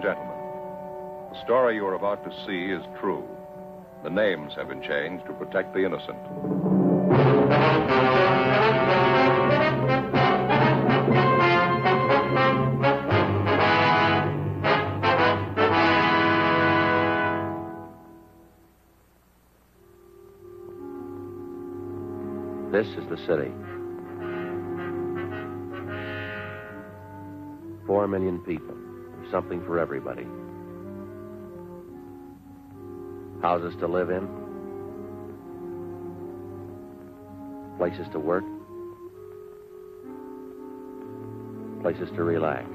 gentlemen, the story you are about to see is true. The names have been changed to protect the innocent. This is the city. 4 million people. There's something for everybody. Houses to live in. Places to work. Places to relax.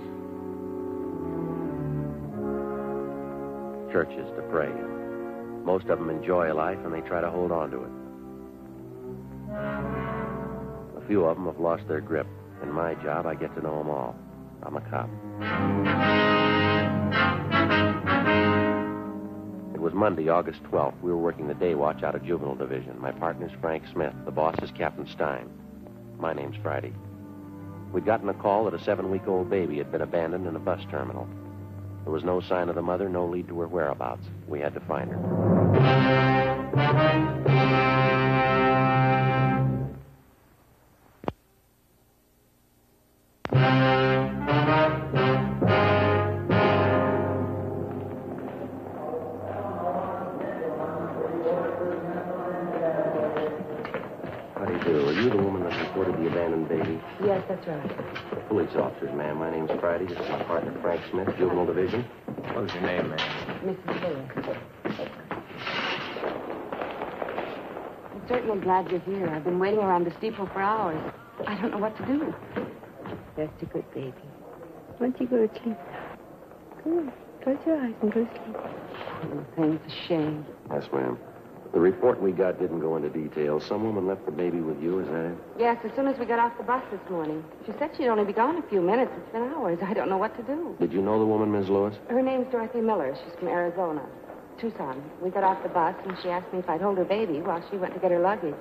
Churches to pray in. Most of them enjoy life and they try to hold on to it. A few of them have lost their grip. In my job, I get to know them all. I'm a cop. It was Monday, August 12th. We were working the day watch out of Juvenile Division. My partner's Frank Smith. The boss is Captain Stein. My name's Friday. We'd gotten a call that a 7-week-old baby had been abandoned in a bus terminal. There was no sign of the mother, no lead to her whereabouts. We had to find her. Yes, that's right. Police officers, ma'am. My name's Friday. This is my partner, Frank Smith, Juvenile Division. What's your name, ma'am? Mrs. Lewis. I'm certainly glad you're here. I've been waiting around this depot for hours. I don't know what to do. Rest a good baby. Why don't you go to sleep? Go on. Close your eyes and go to sleep. Oh, thing's a shame. Yes, ma'am. The report we got didn't go into details. Some woman left the baby with you, is that it? Yes, as soon as we got off the bus this morning. She said she'd only be gone a few minutes. It's been hours. I don't know what to do. Did you know the woman, Ms. Lewis? Her name's Dorothy Miller. She's from Arizona. Tucson. We got off the bus, and she asked me if I'd hold her baby while she went to get her luggage.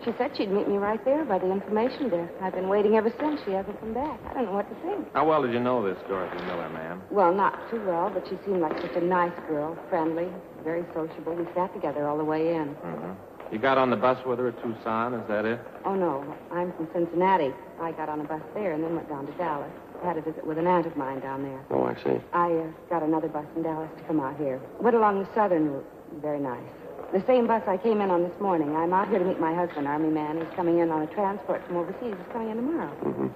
She said she'd meet me right there by the information desk. I've been waiting ever since. She hasn't come back. I don't know what to think. How well did you know this Dorothy Miller, ma'am? Well, not too well, but she seemed like such a nice girl, friendly, very sociable. We sat together all the way in. Mm-hmm. You got on the bus with her at Tucson, is that it? Oh, no. I'm from Cincinnati. I got on a bus there and then went down to Dallas. I had a visit with an aunt of mine down there. Oh, I see. I got another bus in Dallas to come out here. Went along the southern route. Very nice. The same bus I came in on this morning. I'm out here to meet my husband, Army man. He's coming in on a transport from overseas. He's coming in tomorrow. Mm-hmm.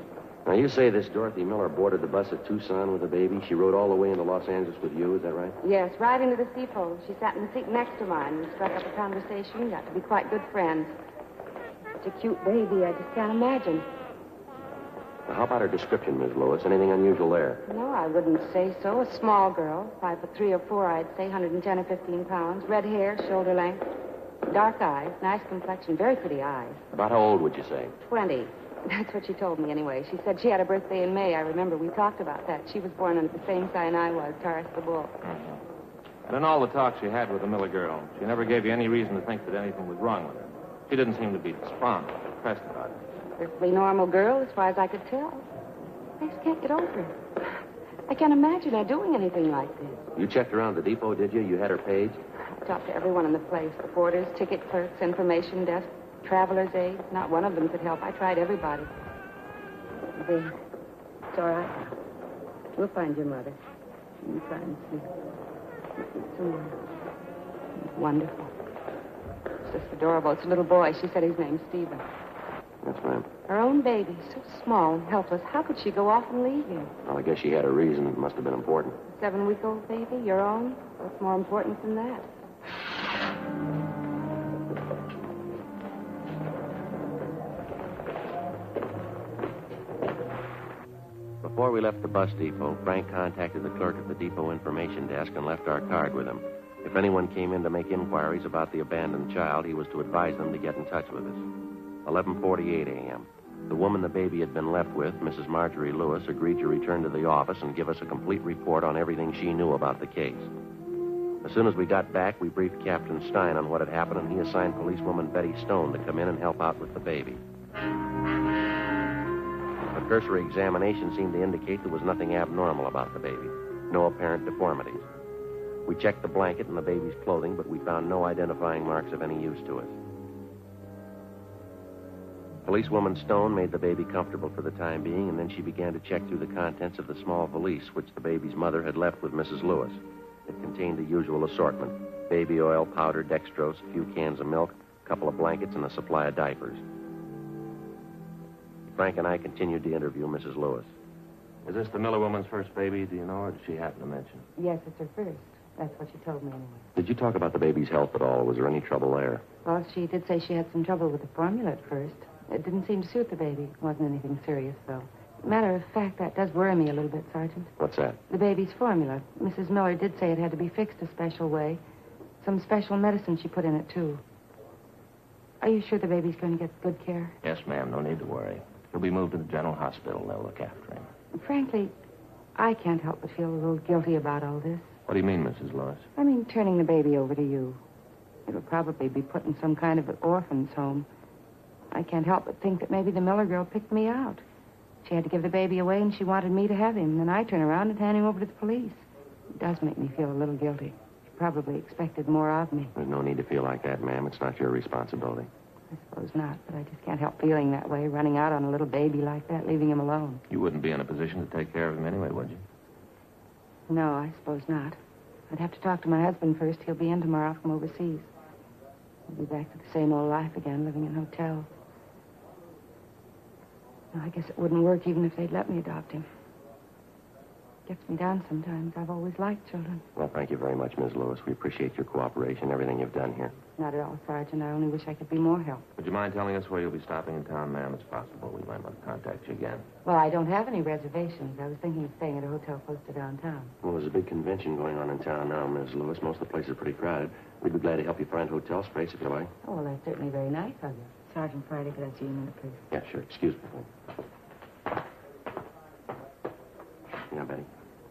Now, you say this Dorothy Miller boarded the bus at Tucson with the baby. She rode all the way into Los Angeles with you, is that right? Yes, right into the depot. She sat in the seat next to mine. We struck up a conversation, got to be quite good friends. Such a cute baby, I just can't imagine. Now, how about her description, Ms. Lewis? Anything unusual there? No, I wouldn't say so. A small girl, 5'3" or 4", I'd say, 110 or 15 pounds. Red hair, shoulder length, dark eyes, nice complexion, very pretty eyes. About how old would you say? 20. That's what she told me, anyway. She said she had a birthday in May. I remember we talked about that. She was born under the same sign I was, Taurus the Bull. And in all the talk she had with the Miller girl, she never gave you any reason to think that anything was wrong with her. She didn't seem to be despondent or depressed about it. Perfectly normal girl, as far as I could tell. I just can't get over it. I can't imagine her doing anything like this. You checked around the depot, did you? You had her page? I talked to everyone in the place. The porters, ticket clerks, information desk, traveler's aid. Not one of them could help. I tried everybody. Babe, it's all right. We'll find your mother. You try and sleep. It's wonderful. It's just adorable. It's a little boy. She said his name's Stephen. Yes, ma'am. Her own baby, so small and helpless. How could she go off and leave him? Well, I guess she had a reason. It must have been important. A 7-week-old baby, your own? What's more important than that? Before we left the bus depot, Frank contacted the clerk at the depot information desk and left our card with him. If anyone came in to make inquiries about the abandoned child, he was to advise them to get in touch with us. 11:48 a.m. The woman the baby had been left with, Mrs. Marjorie Lewis, agreed to return to the office and give us a complete report on everything she knew about the case. As soon as we got back, we briefed Captain Stein on what had happened, and he assigned policewoman Betty Stone to come in and help out with the baby. A cursory examination seemed to indicate there was nothing abnormal about the baby. No apparent deformities. We checked the blanket and the baby's clothing, but we found no identifying marks of any use to us. Policewoman Stone made the baby comfortable for the time being, and then she began to check through the contents of the small valise which the baby's mother had left with Mrs. Lewis. It contained the usual assortment: baby oil, powder, dextrose, a few cans of milk, a couple of blankets, and a supply of diapers. Frank and I continued to interview Mrs. Lewis. Is this the Miller woman's first baby, do you know, or did she happen to mention? Yes, it's her first. That's what she told me anyway. Did you talk about the baby's health at all? Was there any trouble there? Well, she did say she had some trouble with the formula at first. It didn't seem to suit the baby. It wasn't anything serious, though. Matter of fact, that does worry me a little bit, Sergeant. What's that? The baby's formula. Mrs. Miller did say it had to be fixed a special way. Some special medicine she put in it, too. Are you sure the baby's going to get good care? Yes, ma'am. No need to worry. He'll be moved to the general hospital. They'll look after him. Frankly, I can't help but feel a little guilty about all this. What do you mean, Mrs. Lewis? I mean, turning the baby over to you. It'll probably be put in some kind of an orphan's home. I can't help but think that maybe the Miller girl picked me out. She had to give the baby away, and she wanted me to have him. Then I turn around and hand him over to the police. It does make me feel a little guilty. She probably expected more of me. There's no need to feel like that, ma'am. It's not your responsibility. I suppose not, but I just can't help feeling that way, running out on a little baby like that, leaving him alone. You wouldn't be in a position to take care of him anyway, would you? No, I suppose not. I'd have to talk to my husband first. He'll be in tomorrow from overseas. We'll be back to the same old life again, living in hotels. No, I guess it wouldn't work even if they'd let me adopt him. Gets me down sometimes. I've always liked children. Well, thank you very much, Ms. Lewis. We appreciate your cooperation, everything you've done here. Not at all, Sergeant. I only wish I could be more help. Would you mind telling us where you'll be stopping in town, ma'am? It's possible we might want to contact you again. Well, I don't have any reservations. I was thinking of staying at a hotel close to downtown. Well, there's a big convention going on in town now, Ms. Lewis. Most of the places are pretty crowded. We'd be glad to help you find hotel space if you like. Oh, well, that's certainly very nice of you. Sergeant Friday, could I see you a minute, please? Yeah, sure. Excuse me. Yeah, Betty.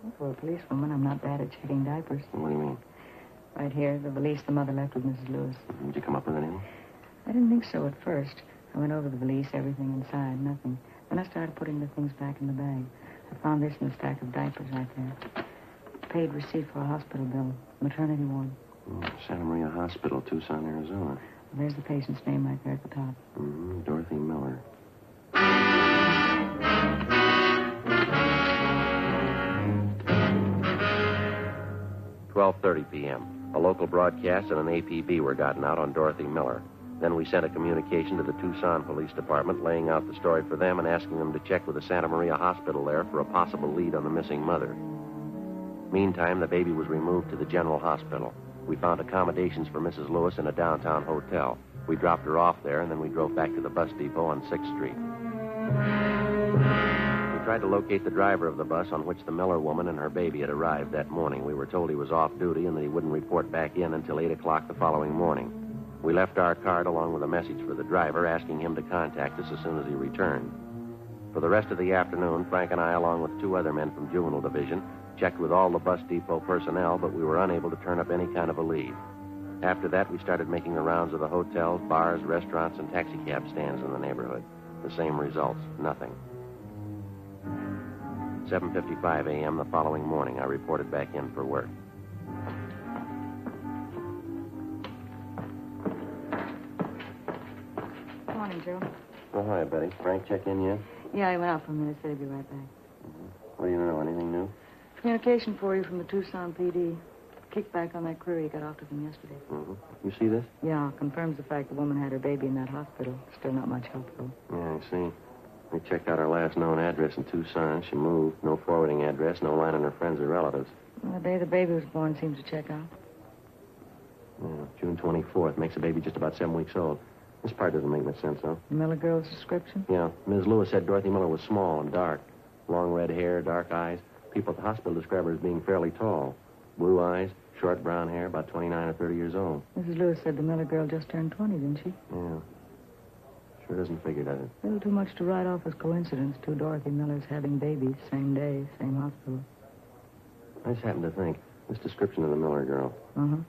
Well, for a policewoman, I'm not bad at checking diapers. What do you mean? Right here, the valise the mother left with Mrs. Lewis. Did you come up with anything? I didn't think so at first. I went over the valise, everything inside, nothing. Then I started putting the things back in the bag. I found this in a stack of diapers right there. Paid receipt for a hospital bill, maternity ward. Santa Maria Hospital, Tucson, Arizona. Well, there's the patient's name right there at the top. Dorothy Miller. 12:30 p.m. A local broadcast and an APB were gotten out on Dorothy Miller. Then we sent a communication to the Tucson Police Department laying out the story for them and asking them to check with the Santa Maria Hospital there for a possible lead on the missing mother. Meantime, the baby was removed to the general hospital. We found accommodations for Mrs. Lewis in a downtown hotel. We dropped her off there, and then we drove back to the bus depot on 6th Street. We tried to locate the driver of the bus on which the Miller woman and her baby had arrived that morning. We were told he was off duty and that he wouldn't report back in until 8 o'clock the following morning. We left our card along with a message for the driver asking him to contact us as soon as he returned. For the rest of the afternoon, Frank and I, along with 2 other men from Juvenile Division, checked with all the bus depot personnel, but we were unable to turn up any kind of a lead. After that, we started making the rounds of the hotels, bars, restaurants, and taxicab stands in the neighborhood. The same results, nothing. 7:55 a.m. the following morning, I reported back in for work. Good morning, Joe. Oh, hi, Betty. Frank check in yet? Yeah, I went out for a minute. Said he'd be right back. What do you know? Anything new? Communication for you from the Tucson PD. Kickback on that query you got off to them yesterday. You see this? Yeah, confirms the fact the woman had her baby in that hospital. Still not much help, though. Yeah, I see. We checked out her last known address in Tucson. She moved. No forwarding address, no line on her friends or relatives. Well, the day the baby was born seems to check out. Yeah, June 24th. Makes the baby just about 7 weeks old. This part doesn't make much sense, though. The Miller girl's description? Yeah, Ms. Lewis said Dorothy Miller was small and dark. Long red hair, dark eyes. People at the hospital describe her as being fairly tall. Blue eyes, short brown hair, about 29 or 30 years old. Mrs. Lewis said the Miller girl just turned 20, didn't she? Yeah. Sure doesn't figure, does it? A little too much to write off as coincidence. 2 Dorothy Millers having babies, same day, same hospital. I just happened to think. This description of the Miller girl.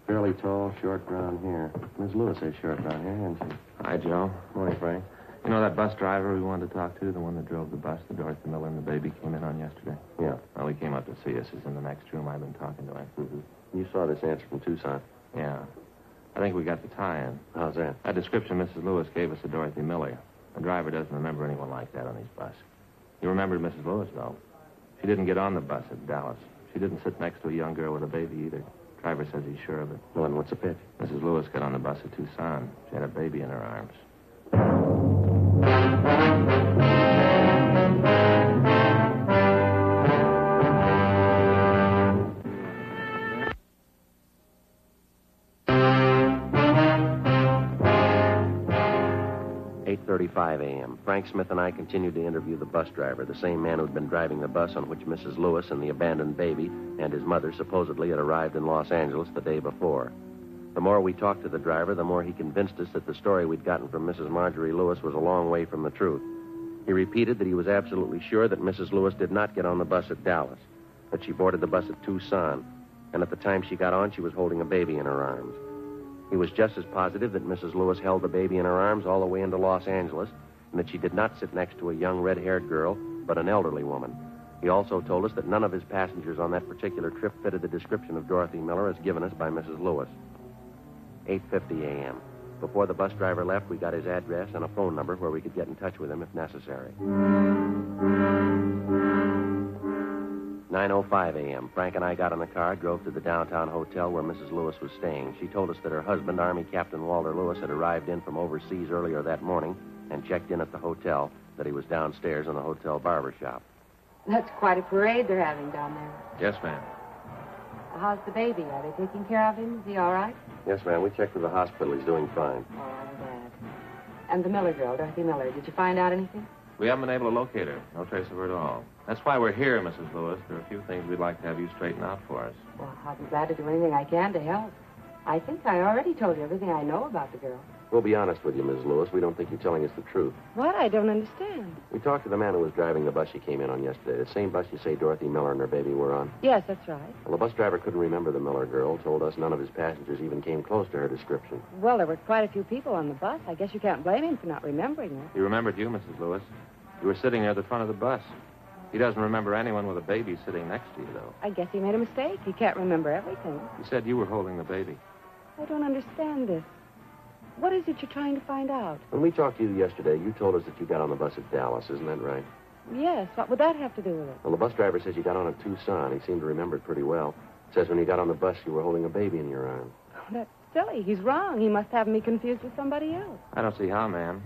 Fairly tall, short brown hair. Ms. Lewis has short brown hair, hasn't she? Hi, Joe. Morning, Frank. You know that bus driver we wanted to talk to, the one that drove the bus that Dorothy Miller and the baby came in on yesterday? Yeah. Well, he came up to see us. He's in the next room. I've been talking to him. You saw this answer from Tucson. Yeah. I think we got the tie-in. How's that? That description Mrs. Lewis gave us of Dorothy Miller. The driver doesn't remember anyone like that on his bus. He remembered Mrs. Lewis, though. She didn't get on the bus at Dallas. She didn't sit next to a young girl with a baby either. Driver says he's sure of it. Well, then what's the pitch? Mrs. Lewis got on the bus at Tucson. She had a baby in her arms. 8:35 a.m. Frank Smith and I continued to interview the bus driver, the same man who'd been driving the bus on which Mrs. Lewis and the abandoned baby and his mother supposedly had arrived in Los Angeles the day before. The more we talked to the driver, the more he convinced us that the story we'd gotten from Mrs. Marjorie Lewis was a long way from the truth. He repeated that he was absolutely sure that Mrs. Lewis did not get on the bus at Dallas, that she boarded the bus at Tucson, and at the time she got on, she was holding a baby in her arms. He was just as positive that Mrs. Lewis held the baby in her arms all the way into Los Angeles, and that she did not sit next to a young red-haired girl, but an elderly woman. He also told us that none of his passengers on that particular trip fitted the description of Dorothy Miller as given us by Mrs. Lewis. 8:50 a.m. Before the bus driver left, we got his address and a phone number where we could get in touch with him if necessary. 9:05 a.m. Frank and I got in the car, drove to the downtown hotel where Mrs. Lewis was staying. She told us that her husband, Army Captain Walter Lewis, had arrived in from overseas earlier that morning and checked in at the hotel, that he was downstairs in the hotel barber shop. That's quite a parade they're having down there. Yes, ma'am. How's the baby? Are they taking care of him? Is he all right? Yes, ma'am. We checked with the hospital. He's doing fine. Oh, I'm glad. And the Miller girl, Dorothy Miller, did you find out anything? We haven't been able to locate her. No trace of her at all. That's why we're here, Mrs. Lewis. There are a few things we'd like to have you straighten out for us. Well, I'll be glad to do anything I can to help. I think I already told you everything I know about the girl. We'll be honest with you, Mrs. Lewis. We don't think you're telling us the truth. What? I don't understand. We talked to the man who was driving the bus she came in on yesterday, the same bus you say Dorothy Miller and her baby were on. Yes, that's right. Well, the bus driver couldn't remember the Miller girl, told us none of his passengers even came close to her description. Well, there were quite a few people on the bus. I guess you can't blame him for not remembering her. He remembered you, Mrs. Lewis. You were sitting near the front of the bus. He doesn't remember anyone with a baby sitting next to you, though. I guess he made a mistake. He can't remember everything. He said you were holding the baby. I don't understand this. What is it you're trying to find out? When we talked to you yesterday, you told us that you got on the bus at Dallas. Isn't that right? Yes, what would that have to do with it? Well, the bus driver says you got on at Tucson. He seemed to remember it pretty well. Says when you got on the bus, you were holding a baby in your arms. Oh, that's silly. He's wrong. He must have me confused with somebody else. I don't see how, ma'am.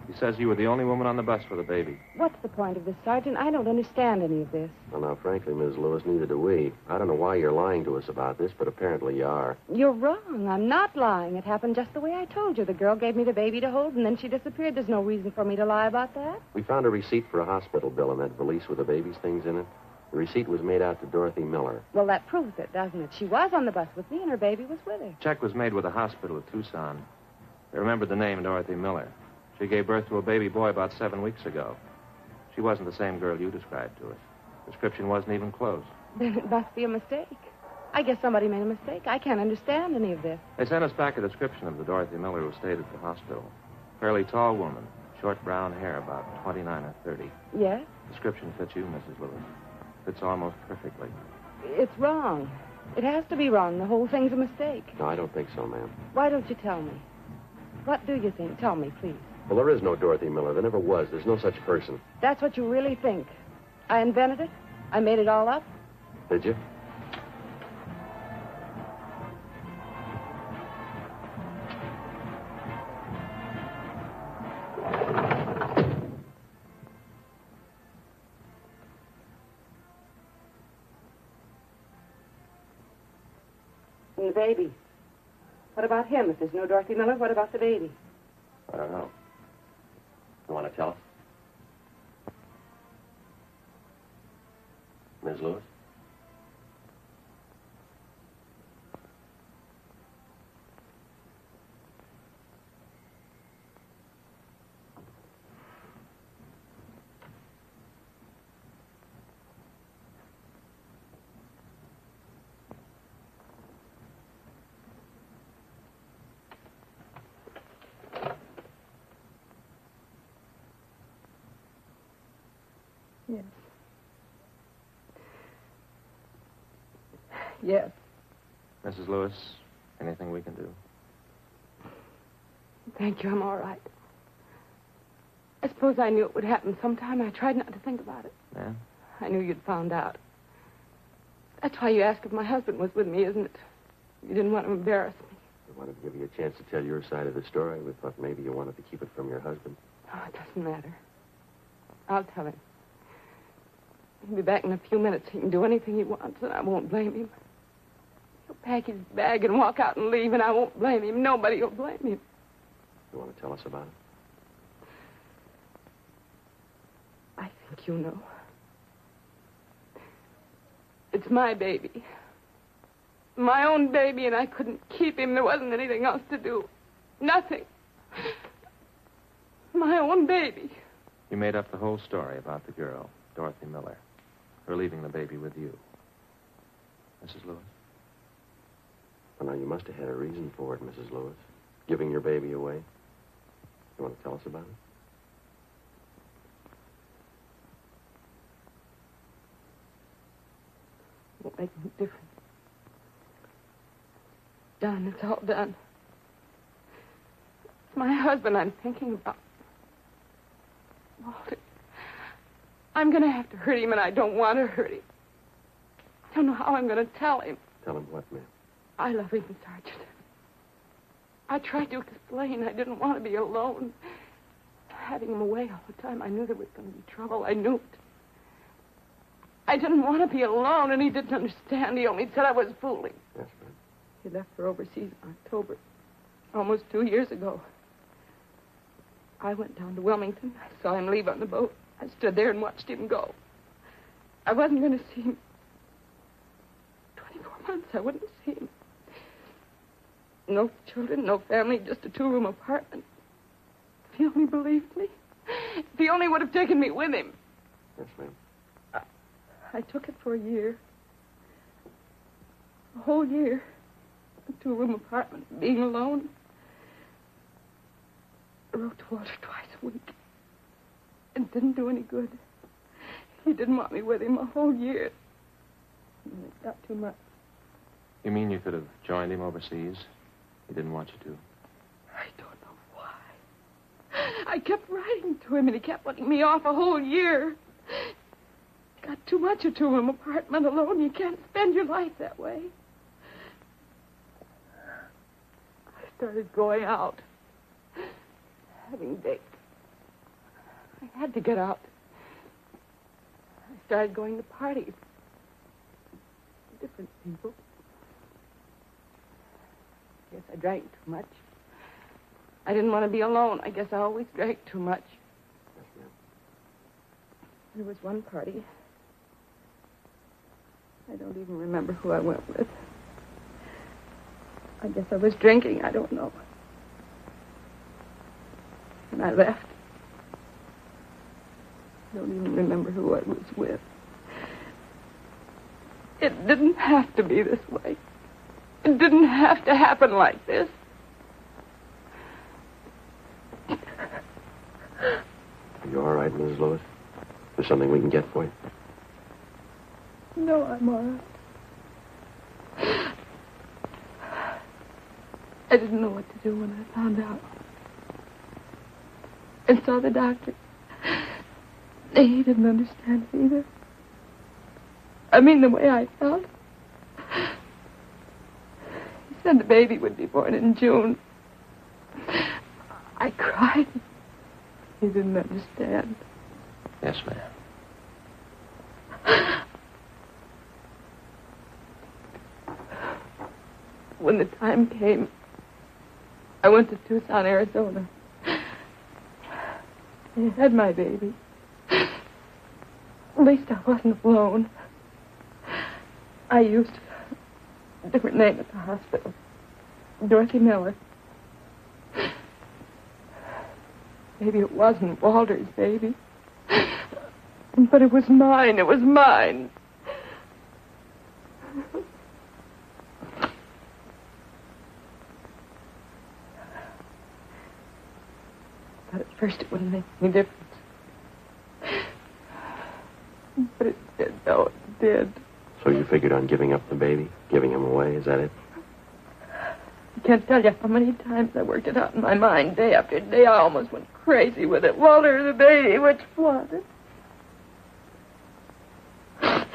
He says you were the only woman on the bus for the baby. What's the point of this, Sergeant? I don't understand any of this. Well, now, frankly, Ms. Lewis, neither do we. I don't know why you're lying to us about this, but apparently you are. You're wrong. I'm not lying. It happened just the way I told you. The girl gave me the baby to hold, and then she disappeared. There's no reason for me to lie about that. We found a receipt for a hospital bill in that valise with the baby's things in it. The receipt was made out to Dorothy Miller. Well, that proves it, doesn't it? She was on the bus with me, and her baby was with her. Check was made with the hospital at Tucson. They remembered the name Dorothy Miller. She gave birth to a baby boy about 7 weeks ago. She wasn't the same girl you described to us. Description wasn't even close. Then it must be a mistake. I guess somebody made a mistake. I can't understand any of this. They sent us back a description of the Dorothy Miller who stayed at the hospital. Fairly tall woman, short brown hair, about 29 or 30. Yes? Description fits you, Mrs. Lewis. Fits almost perfectly. It's wrong. It has to be wrong. The whole thing's a mistake. No, I don't think so, ma'am. Why don't you tell me? What do you think? Tell me, please. Well, there is no Dorothy Miller. There never was. There's no such person. That's what you really think. I invented it? I made it all up? Did you? And the baby. What about him? If there's no Dorothy Miller, what about the baby? I don't know. You want to tell us? Ms. Lewis? Yes. Yes. Mrs. Lewis, anything we can do? Thank you. I'm all right. I suppose I knew it would happen sometime. I tried not to think about it. Yeah? I knew you'd found out. That's why you asked if my husband was with me, isn't it? You didn't want to embarrass me. I wanted to give you a chance to tell your side of the story. We thought maybe you wanted to keep it from your husband. Oh, it doesn't matter. I'll tell him. He'll be back in a few minutes. He can do anything he wants, and I won't blame him. He'll pack his bag and walk out and leave, and I won't blame him. Nobody will blame him. You want to tell us about it? I think you know. It's my baby. My own baby, and I couldn't keep him. There wasn't anything else to do. Nothing. My own baby. You made up the whole story about the girl, Dorothy Miller. Her leaving the baby with you. Mrs. Lewis? Well, now, you must have had a reason for it, Mrs. Lewis. Giving your baby away. You want to tell us about it? Won't make any difference. Done. It's all done. It's my husband I'm thinking about. Walter. I'm going to have to hurt him, and I don't want to hurt him. I don't know how I'm going to tell him. Tell him what, ma'am? I love him, Sergeant. I tried to explain. I didn't want to be alone. Having him away all the time, I knew there was going to be trouble. I knew it. I didn't want to be alone, and he didn't understand. He only said I was fooling. Yes, ma'am. He left for overseas in October, almost 2 years ago. I went down to Wilmington. I saw him leave on the boat. I stood there and watched him go. I wasn't going to see him. 24 months, I wouldn't see him. No children, no family, just a 2-room apartment. If he only believed me. If he only would have taken me with him. Yes, ma'am. I took it for a year. A whole year. A 2-room apartment, being alone. I wrote to Walter twice a week. It didn't do any good. He didn't want me with him a whole year. And it got too much. You mean you could have joined him overseas? He didn't want you to. I don't know why. I kept writing to him, and he kept letting me off a whole year. It got too much a 2-room apartment alone. You can't spend your life that way. I started going out. Having dates. I had to get out. I started going to parties. Different people. I guess I drank too much. I didn't want to be alone. I guess I always drank too much. Yes, ma'am. There was one party. I don't even remember who I went with. I guess I was drinking. I don't know. And I left. I don't even remember who I was with. It didn't have to be this way. It didn't have to happen like this. Are you all right, Mrs. Lewis? There's something we can get for you? No, I'm all right. I didn't know what to do when I found out. And saw the doctor. He didn't understand it either. I mean, the way I felt. He said the baby would be born in June. I cried. He didn't understand. Yes, ma'am. When the time came, I went to Tucson, Arizona. I had my baby. At least I wasn't alone. I used a different name at the hospital. Dorothy Miller. Maybe it wasn't Walter's baby. But it was mine. It was mine. But at first it wouldn't make any difference. did. So you figured on giving up the baby? Giving him away, is that it? I can't tell you how many times I worked it out in my mind, day after day. I almost went crazy with it. Walter, the baby, which one? I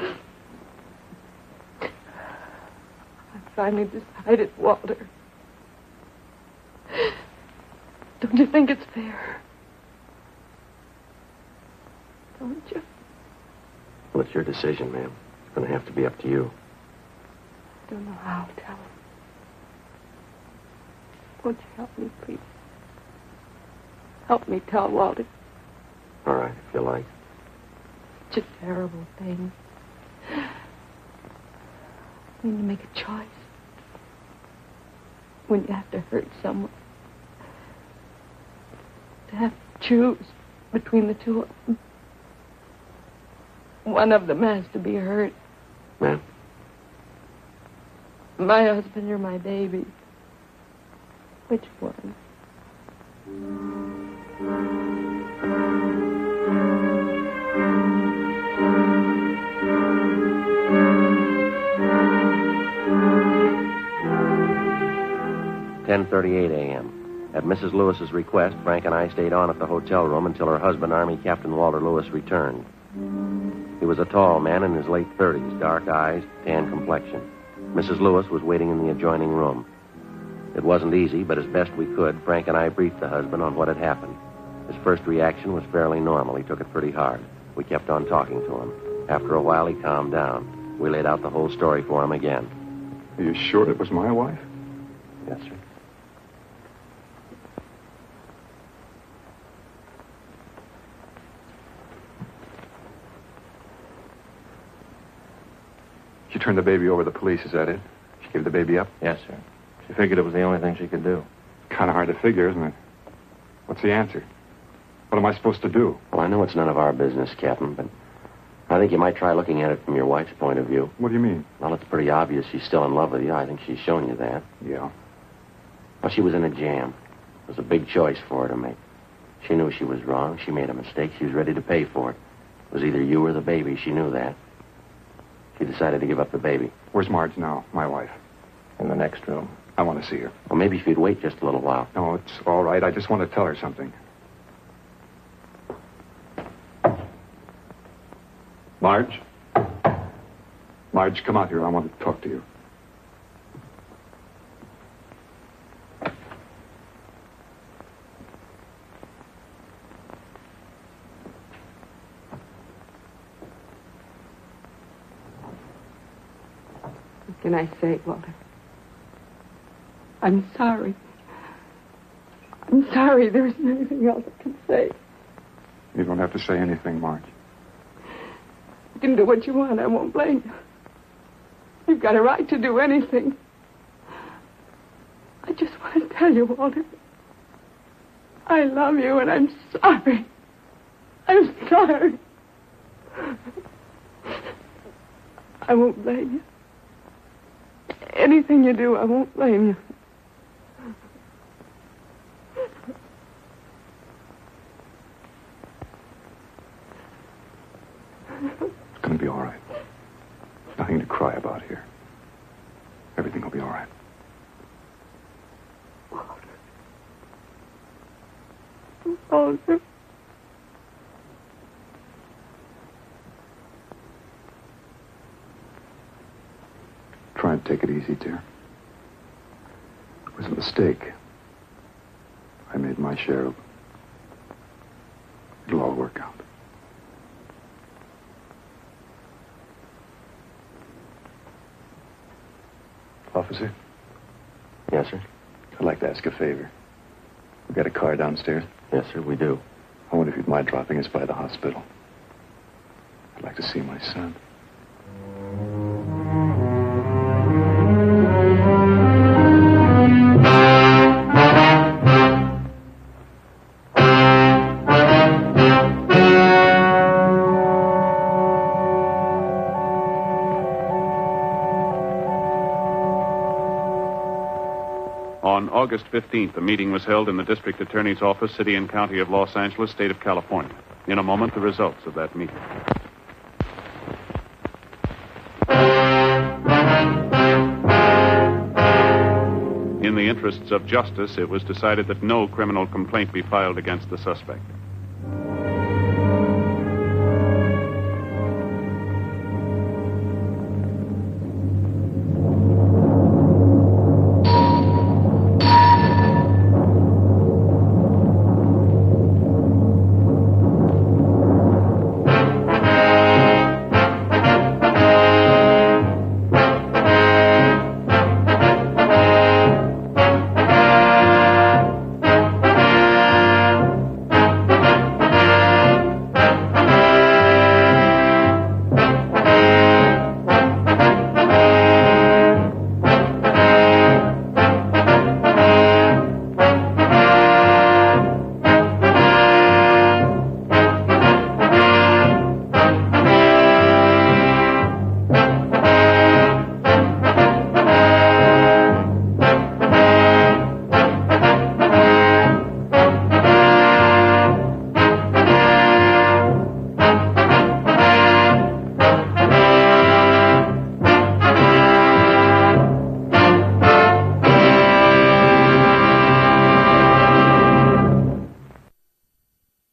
finally decided, Walter. Don't you think it's fair? Don't you? Well, it's your decision, ma'am. It's going to have to be up to you. I don't know how to tell him. Won't you help me, please? Help me tell Walter. All right, if you like. Such a terrible thing. When you make a choice. When you have to hurt someone. To have to choose between the two of them. One of them has to be hurt. Ma'am? My husband or my baby. Which one? 10:38 a.m. At Mrs. Lewis's request, Frank and I stayed on at the hotel room until her husband, Army Captain Walter Lewis, returned. He was a tall man in his late 30s, dark eyes, tan complexion. Mrs. Lewis was waiting in the adjoining room. It wasn't easy, but as best we could, Frank and I briefed the husband on what had happened. His first reaction was fairly normal. He took it pretty hard. We kept on talking to him. After a while, he calmed down. We laid out the whole story for him again. Are you sure it was my wife? Yes, sir. She turned the baby over to the police, is that it? She gave the baby up? Yes, sir. She figured it was the only thing she could do. Kind of hard to figure, isn't it? What's the answer? What am I supposed to do? Well, I know it's none of our business, Captain, but I think you might try looking at it from your wife's point of view. What do you mean? Well, it's pretty obvious she's still in love with you. I think she's shown you that. Yeah. Well, she was in a jam. It was a big choice for her to make. She knew she was wrong. She made a mistake. She was ready to pay for it. It was either you or the baby. She knew that. She decided to give up the baby. Where's Marge now, my wife? In the next room. I want to see her. Well, maybe if you'd wait just a little while. No, it's all right. I just want to tell her something. Marge? Marge, come out here. I want to talk to you. What can I say, Walter? I'm sorry. I'm sorry. There isn't anything else I can say. You don't have to say anything, Marge. You can do what you want. I won't blame you. You've got a right to do anything. I just want to tell you, Walter, I love you and I'm sorry. I'm sorry. I won't blame you. Anything you do, I won't blame you. It's going to be all right. Nothing to cry about here. Everything will be all right. Walter. Try and take it easy, dear. It was a mistake. I made my share of it. It'll all work out. Officer? Yes, sir? I'd like to ask a favor. We got a car downstairs. Yes, sir, we do. I wonder if you'd mind dropping us by the hospital. I'd like to see my son. On August 15th, a meeting was held in the District Attorney's Office, City and County of Los Angeles, State of California. In a moment, the results of that meeting. in the interests of justice, it was decided that no criminal complaint be filed against the suspect.